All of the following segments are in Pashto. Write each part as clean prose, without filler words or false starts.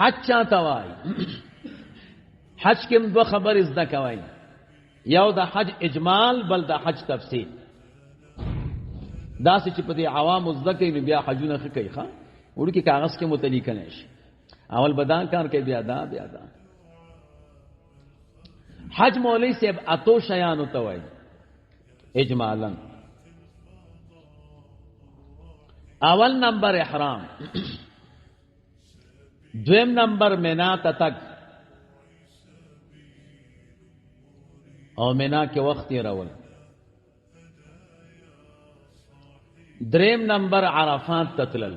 حج چاته وای حج کې دوه خبرې زده کوي یو د حج اجمال بل د حج تفصیل دا چې په دې عوام زده کوي بیا حجونه کوي ښا ورکی کاغذ کې متعلق نه شي اول بدان کار کوي بیا دا حج مولوی صاحب اتو شیان ہوتا وای اجمالا اول نمبر احرام دویم نمبر مینا تک او مینا کې وخت یې راول دریم نمبر عرفات تتلل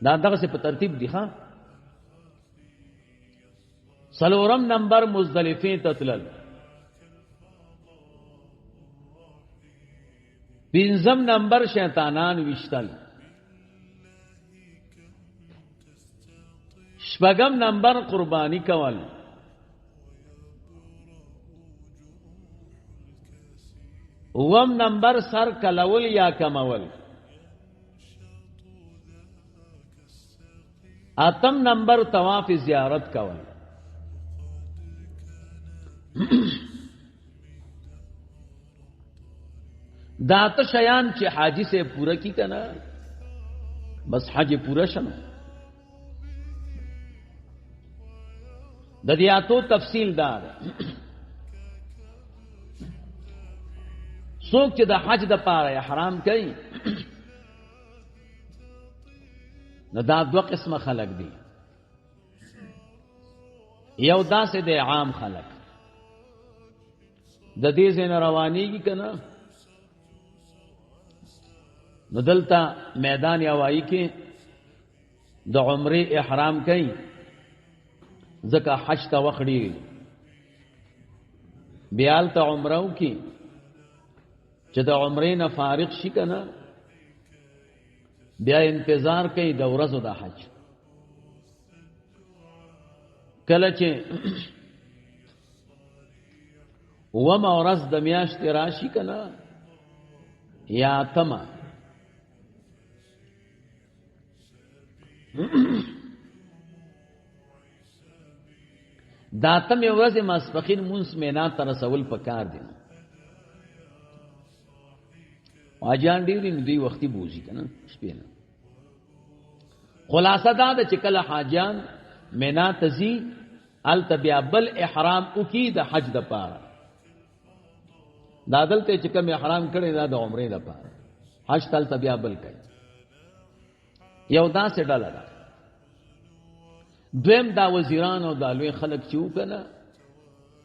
دا دغه څه په ترتیب دي ښا سلورم نمبر مزدلفه تتلل پنځم نمبر شیطانان وشتل شپږم نمبر قربانی کول اوم نمبر سر کلول یا کمول اتم نمبر طواف زیارت کول دا ته شیان چې حاجی سے پورا کی کنا بس حج پورا شنو د دیاتو تفصیل دار څوک چې د حج د پاره احرام کوي نو دا دوه قسمه خلق دي یو داسې د عام خلق د دې زین روانيږي کنه نو دلته میدان یوایی کې د عمره احرام کوي ځکه حج ته وخړي بیال ته عمره وکي چې د عمره نه فارغ شي کنه بیا انتظار کوي د ورځو د حج کله چې وما ورځ د میاشتې راشي کنه یا تما داتم یو ورځ ماسپخین مونږ مینا تر رسول پکار دي اجان ډیری ندی وختي بوزي کنه شپې نه خلاصه دا د چکل حاجان مینا تزي التبیا بل احرام او کی د حج د پاره دادل ته چې کوم احرام کړي دا د عمره د پاره حج تل تبیا بل کوي یو دا سه ډاله ده دویم دا وزیران او د لوی خلک چې وکنه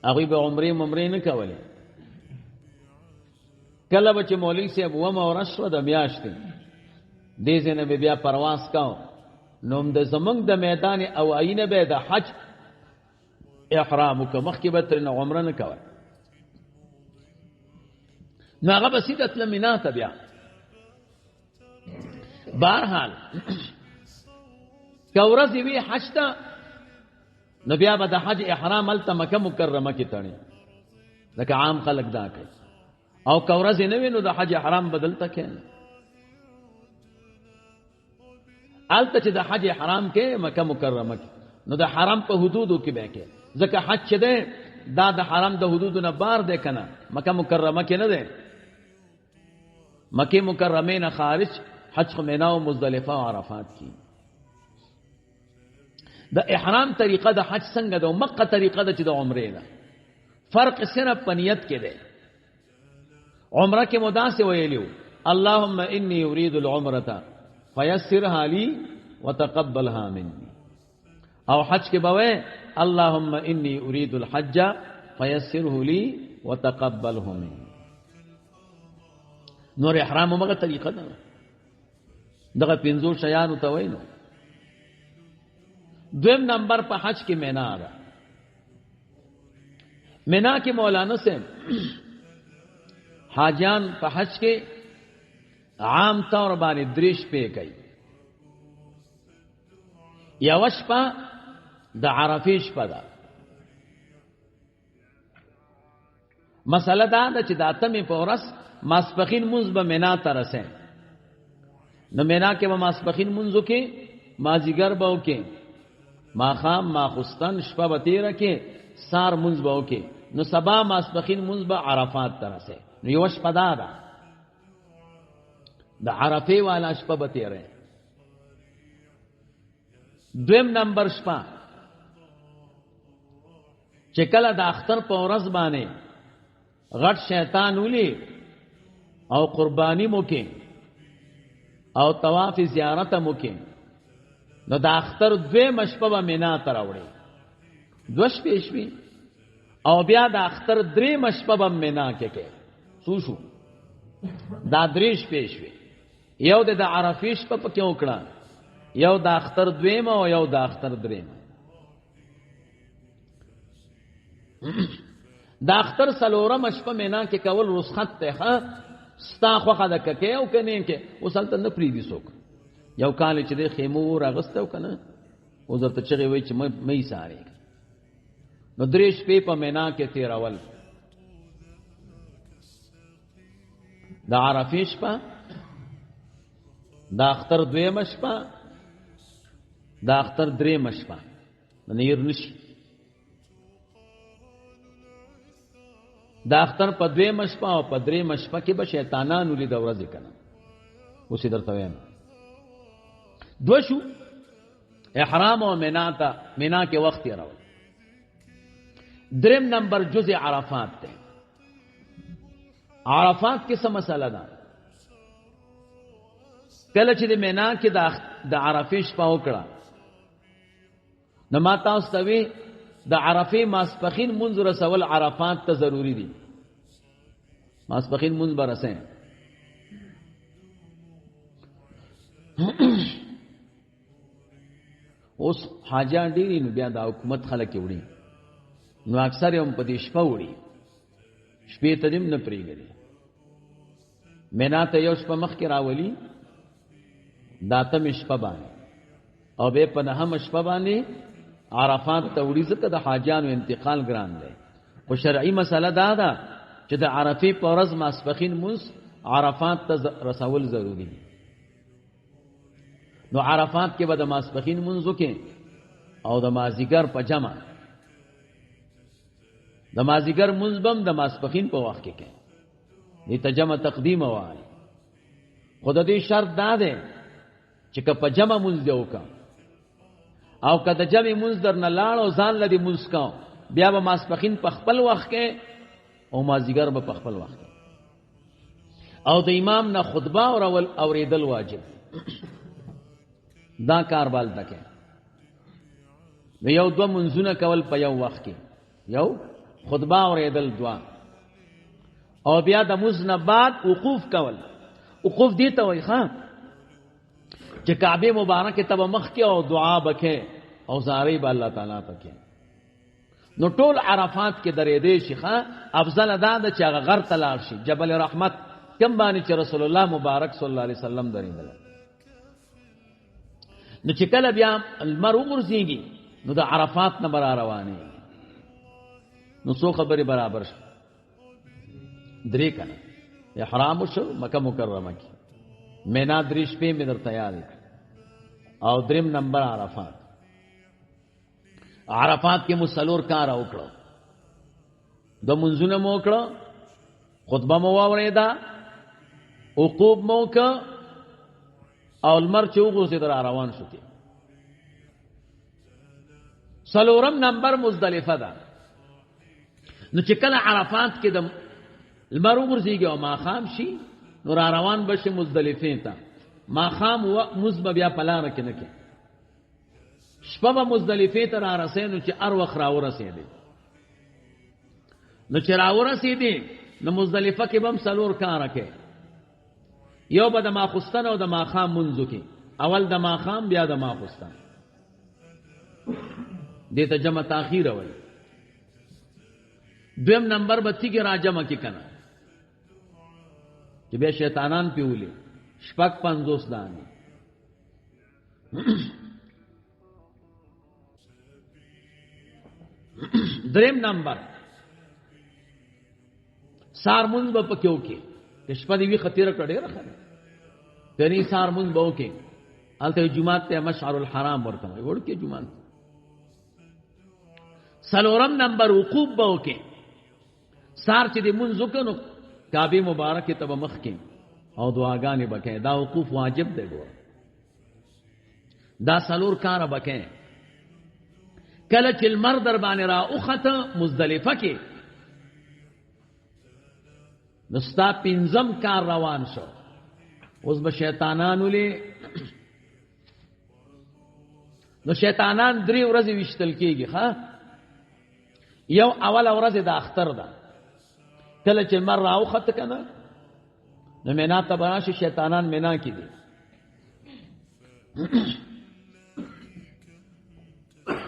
هغه به عمره نه کوله کله به چې مولوی صاحب و ما ورشو د میاشتې دې زنه بیا پرواز کاو نوم د زمنګ د میدان او عینه به د حج احرام وکمخ کې به تر عمره نه کوي نو هغه بسیطه لمینا ته بیا بهرحال کورز وی حج ته نو بیا به د حج احرام الته مکه مکرمه کې تړي لکه عام خلک دا کوي او کورز نه وینو د حج احرام بدلته کین الته چې د حج احرام کې مکه مکرمه کې نو د حرم په حدودو کې به کې ځکه حج چې ده دا د حرم د حدودو نه بار ده کنه مکه مکرمه کې نه ده مکه مکرمه نه خارج حج مینا او مزدلفه او عرفات کې د احرام طریقه د حج څنګه ده او مکه طریقه ده چې د عمره ده فرق صرف پنیت کې ده عمره کې مدا سے ویلو اللهم انی اريد العمره فيسرها لي وتقبلها مني او حج کې بوي اللهم انی اريد الحج فيسره لي وتقبله مني نور احرام موږ طریقه ده دغه پنځو شیانو ته وینو دویم نمبر په حج کې مینا ده مینا کې مولانا سے حاجیان په حج کې عام طور باندې دریش پې کوي یو شپه د عرفې شپه ده مسله دا ده چې د اتمې په ورځ ماسپخین مونځ به مینا ته رسې نو مینا کې به ماسپخین مونځو کې مازیګر به وکې، ماښام ماخستن شپه به تیره کې، سار منځ به وکې، نو سبا ماسپخین منځ به عرفات ته رسې. نو یوه شپه دا ده د عرفې والا شپه به تیرې. دویم نمبر شپه چې کله د اختر په ورځ باندې غټ شیطان ولي او قربانی مو کې او طواف زیارت مو کې، نو د اختر دویم شپه به مینا ته راوړي، دوه شپې شوي، او بیا د اختر دریم شپه به مینا کې کې څو شو؟ دا درې شپې شوي. یو د عرفې شپه پکې وکړه، یو د اختر دویم او یو د اختر دریم. د اختر څلورم شپه مینا کې کول رخصت ته ښه، ستا خوښه ده که کې او که نه کې، اوس هلته نه پرېږدي څوک. یو کال چې دی خیمو راغستی او که نه اوس درته چغې وایي چې مه یې سارېږه. نو درې شپې په مینا کې تېرول. د عرفې شپه، د اختر دویمه شپه، د اختر درېمه شپه نه هېر نشي. د اختر په دویمه شپه او په درېمه شپه کې به شیطانان ولي د ورځې که نه، اوس یې درته وایم. دوه شو، احرام او مینا کې وخت تېرول. دریم نمبر جزء عرفات دی. عرفات کې څه مسله ده؟ کله چې د مینا کې د عرفې شپه وکړه، نو ما تاسو ته وی د عرفې ماسپخین منځ رسول عرفات ته ضروری دي. ماسپخین منځ به رسې. اوس حاجیان ډېرې نو بیا د حکومت خلک یې وړي، نو اکثر یې هم په دې شپه وړي، شپې ته دې هم نه پرېږدي. مینا ته یو شپه مخکې راولي د اتمې شپه باندې، او بیا په نهمه شپه باندې عرفات ته وړي، ځکه د حاجیانو انتقال ګران دی. خو شرعي مسله دا ده چې د عرفې په ورځ ماسپخین منځ عرفات ته رسول ضروري دي. نو عرفات کې به د ماسپخین منځ وکړي او د مازیګر په جمع، د مازیګر منځ به هم د ماسپخین په وخت کې کوي، دې ته جمع تقدیم وایي. خو د دې شرط دا دی چې که په جمع منځ دی وکړه او که د جمع منځ در نه لاړ او ځان لدی منځ کو، بیا به ماسپخین په خپل وخت کې او مازیګر به په خپل وخت کې، او د امام نه خطبه اوریدل واجب. دا کار بال تکه یو دو منځونه کول په یو وخت کې، یو خطبه اوریدل دوا، او بیا د منځ نه بعد وقوف کول. وقوف دی ته وایي ښا چې کعبه مبارکه ته مخ کې او دعا بکې او زاري به الله تعالی ته کې. نو ټول عرفات کې درې دې شيخه افضل ادا ده چې هغه غر تلار شي، جبل رحمت کم باندې چې رسول الله مبارک صلی الله علیه وسلم درېدل. نو چې کله بیا المر وګرځيږي نو د عرفات نه بر رواني، نو څو خبرې برابر شي. درې کنه احرام شو مکه مکرمه کې، مینا درې شپې مې درته یاد او دریم نمبر عرفات. عرفات کې مسلور کار وکړو، د منځونه مو وکړو، خطبه مو واورېده، وقوف مو وکړ، او المر چې وګرځېد را روان شو. څلورم نمبر مزدلفه ده. نو چې کله عرفات کې د المر وګرځېږي او ماښام شي نو را روان بشي مزدلفه ته. ماښام مزب بیا په لاره کې نه کې، شپه به مزدلفه ته را رسې، نو چې هر وخت را ورسېدې، نو چې را ورسېدې نو مزدلفه کې به هم څلور کاره کې. یو به د ماخستن او د ماښام منځو کې، اول د ماښام بیا د ماخستن، دې ته جمع تاخیر وایي. دویم نمبر به تیګ را جمع کې کنه چې بیا شیطانان پیولي شپږ 50 دانې. دریم نمبر سار مونږ به پکې وکي، شپه دی وی خطیره کړه ډېره خره پرې سار مونږ به وکي، الته جمعات ته مشعر الحرام ورته وړ کې جمعات. سلورم نمبر وقوف به وکې سار چې د منځ وکړو کعبه مبارکه ته مخ کې او دعاګانې وکې. دا وقوف واجب دی ګور. دا سلور کار وکې. کله چې المر در باندې را اوخته مزدلفه کې نستا پنځم کار روان شو. اوس به شیطانانو له نو شیطانان 3 ورځې وشتل کېږي. ها یو اول ورځ د اختر ده. کله چې المر را اوخته کنه نو مینا ته براشي شیطانان مینا کې دي.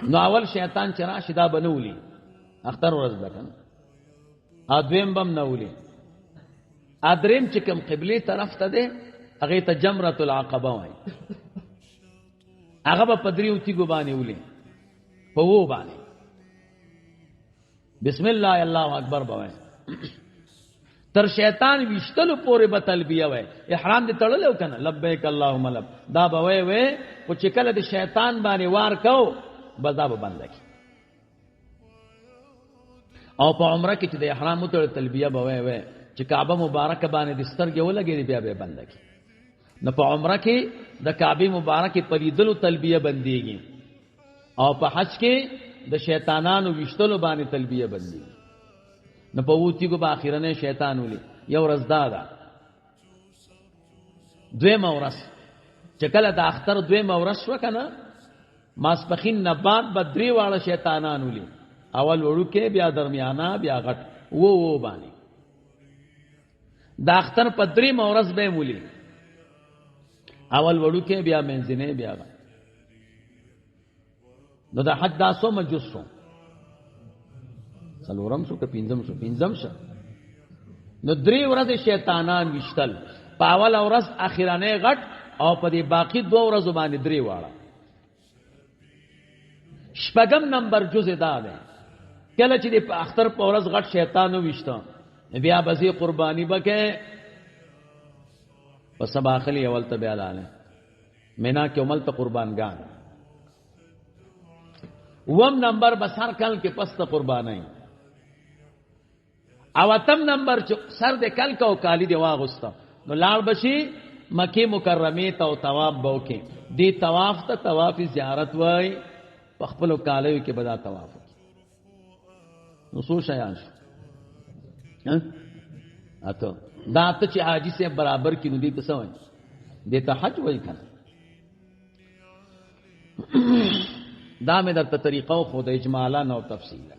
نو اول شیطان چې راشي دا بنولي اختر ورځ ده کنه. ادویم بم نولي. ادریم چې کوم قبله طرف ته ده هغه ته جمرۃ العقبه وایي. هغه په پدریو تیګو باندې ولي په وو باندې بسم الله الله اکبر بوي. تر شیطان وشتلو پورې به تلبیه وای. احرام دې تړلو کنه لبیک اللهم لب دا به وای وای او چې کله د شیطان باندې وار کو بس دا به بند کی. او په عمره کې چې د احرام تړ تلبیه به وای وای چې کعبه مبارکه باندې د سترګې ولګي بیا به بند کی. نو په عمره کې د کعبه مبارکه په لیدلو تلبیه بنديږي او په حج کې د شیطانانو وشتلو باندې تلبیه بنديږي. نو په وتی کو په اخیرنه شیطان ولي یو ورځ دا دویم ورځ چې کله د اختر دویم ورځ وکنه ماسپخین نه بعد به 3 واړه شیطانان ولي. اول وړو کې بیا درمیانا بیا غټ وو باندې د اختر په 3 ورځ به ولي. اول وړو کې بیا منځنه بیا غټ. نو د حج داسو مجوسو سلورم شو که پینځم شو. نو 3 ورځې شیطانان وشتل. په اول ورځ اخیرانه غټ او په دې باقی 2 ورځې باندې 3 واړه. شپږم نمبر جزء دا ده کله چې د اختر په ورځ غټ شیطان وشته بیا بزی قربانی بکې په سبا خلی اول ته بیا لاله مینا کې عمل ته قربانګان. وم نمبر بسر کل کې پسته قربانای. او اتم نمبر چې سر د کل کو کالی دی واغسته نو لاړ بشي مکه مکرمه ته او طواف بوکې. دی طواف ته طواف زیارت وای په خپل کالوي کې بدا طواف نو سو شیان اته دا ته چې حاجی سے برابر کې نو دي ته سوي دي ته حج وای کنه. دا مې درته طریقو خو د اجمالا نو تفصیلا